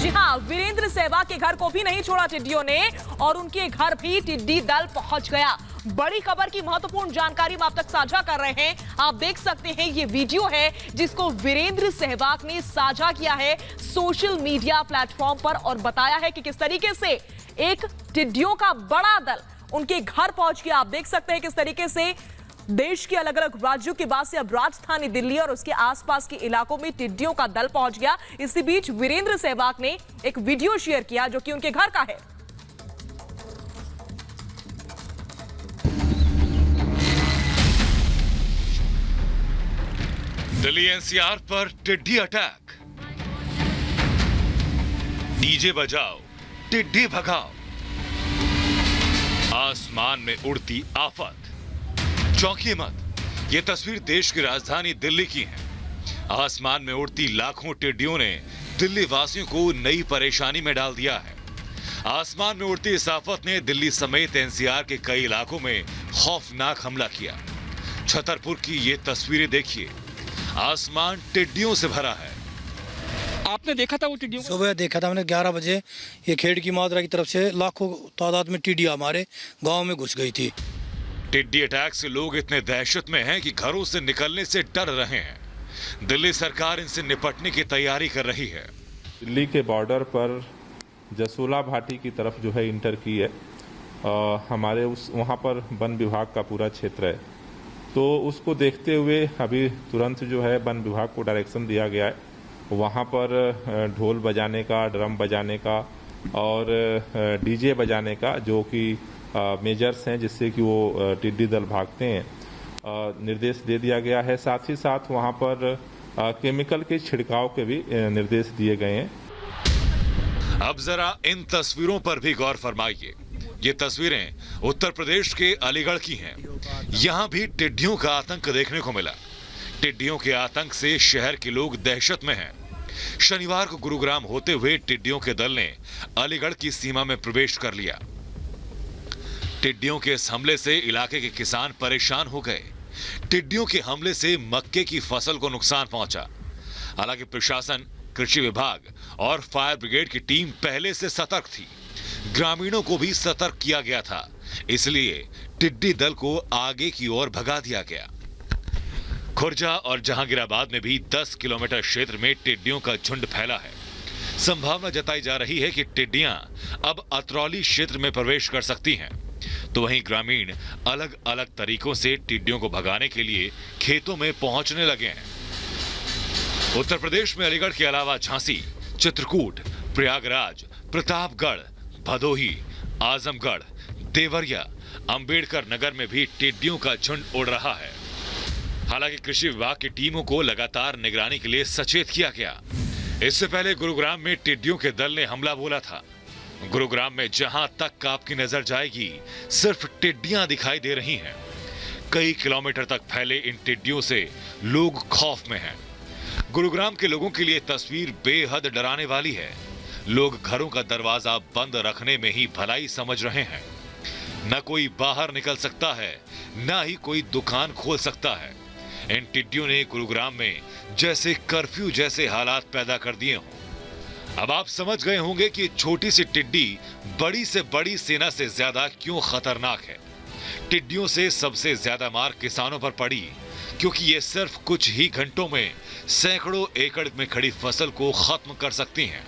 जी हाँ, वीरेंद्र सहवाग के घर को भी नहीं छोड़ा टिड्डियों ने और उनके घर भी टिड्डी दल पहुंच गया। बड़ी खबर की महत्वपूर्ण जानकारी हम आप तक साझा कर रहे हैं। आप देख सकते हैं ये वीडियो है जिसको वीरेंद्र सहवाग ने साझा किया है सोशल मीडिया प्लेटफॉर्म पर और बताया है कि किस तरीके से एक टिड्डियों का बड़ा दल उनके घर पहुंच गया। आप देख सकते हैं किस तरीके से देश के अलग अलग राज्यों के बाद से अब राजधानी दिल्ली और उसके आसपास के इलाकों में टिड्डियों का दल पहुंच गया। इसी बीच वीरेंद्र सहवाग ने एक वीडियो शेयर किया जो कि उनके घर का है। दिल्ली एनसीआर पर टिड्डी अटैक। डीजे बजाओ, टिड्डी भगाओ। आसमान में उड़ती आफत। चौंकिए मत, यह तस्वीर देश की राजधानी दिल्ली की है। आसमान में उड़ती लाखों टिड्डियों ने दिल्ली वासियों को नई परेशानी में डाल दिया है। आसमान में उड़ती इस आफत ने दिल्ली समेत एनसीआर के कई इलाकों में खौफनाक हमला किया। छतरपुर की ये तस्वीरें देखिए, आसमान टिड्डियों से भरा है। आपने देखा था वो टिड्डियों को? सुबह देखा था मैंने 11 बजे। ये खेड़ की मात्रा की तरफ से लाखों तादाद में टिड्डियां हमारे गांव में घुस गई थी। टिड्डी अटैक से लोग इतने दहशत में हैं कि घरों से निकलने से डर रहे हैं। दिल्ली सरकार इनसे निपटने की तैयारी कर रही है। दिल्ली के बॉर्डर पर जसोला घाटी की तरफ जो है इंटर की है। हमारे वहाँ पर वन विभाग का पूरा क्षेत्र है, तो उसको देखते हुए अभी तुरंत जो है वन विभाग को डायरेक्शन दिया गया है वहाँ पर ढोल बजाने का, ड्रम बजाने का और डीजे बजाने का, जो कि मेजर्स हैं जिससे कि वो टिड्डी दल भागते हैं, निर्देश दे दिया गया है। साथ ही साथ वहाँ पर केमिकल के छिड़काव के भी निर्देश दिए गए हैं। अब जरा इन तस्वीरों पर भी गौर फरमाइए। ये तस्वीरें उत्तर प्रदेश के अलीगढ़ की हैं। यहाँ भी टिड्डियों का आतंक देखने को मिला। टिड्डियों के आतंक से शहर के लोग दहशत में हैं। शनिवार को गुरुग्राम होते हुए टिड्डियों के दल ने अलीगढ़ की सीमा में प्रवेश कर लिया। टिड्डियों के इस हमले से इलाके के किसान परेशान हो गए। टिड्डियों के हमले से मक्के की फसल को नुकसान पहुंचा। हालांकि प्रशासन, कृषि विभाग और फायर ब्रिगेड की टीम पहले से सतर्क थी। ग्रामीणों को भी सतर्क किया गया था, इसलिए टिड्डी दल को आगे की ओर भगा दिया गया। खुर्जा और जहांगीराबाद में भी 10 किलोमीटर क्षेत्र में टिड्डियों का झुंड फैला है। संभावना जताई जा रही है कि टिड्डियां अब अतरौली क्षेत्र में प्रवेश कर सकती हैं। तो वहीं ग्रामीण अलग अलग तरीकों से टिड्डियों को भगाने के लिए खेतों में पहुंचने लगे हैं। उत्तर प्रदेश में अलीगढ़ के अलावा झांसी, चित्रकूट, प्रयागराज, प्रतापगढ़, भदोही, आजमगढ़, देवरिया, अंबेडकर नगर में भी टिड्डियों का झुंड उड़ रहा है। हालांकि कृषि विभाग की टीमों को लगातार निगरानी के लिए सचेत किया गया। इससे पहले गुरुग्राम में टिड्डियों के दल ने हमला बोला था। गुरुग्राम में जहां तक आपकी नजर जाएगी सिर्फ टिड्डियां दिखाई दे रही हैं। कई किलोमीटर तक फैले इन टिड्डियों से लोग खौफ में हैं। गुरुग्राम के लोगों के लिए तस्वीर बेहद डराने वाली है। लोग घरों का दरवाजा बंद रखने में ही भलाई समझ रहे हैं। न कोई बाहर निकल सकता है, न ही कोई दुकान खोल सकता है। इन टिड्डियों ने गुरुग्राम में जैसे कर्फ्यू जैसे हालात पैदा कर दिए हों। अब आप समझ गए होंगे कि छोटी सी टिड्डी बड़ी से बड़ी सेना से ज्यादा क्यों खतरनाक है। टिड्डियों से सबसे ज्यादा मार किसानों पर पड़ी, क्योंकि ये सिर्फ कुछ ही घंटों में सैकड़ों एकड़ में खड़ी फसल को खत्म कर सकती हैं।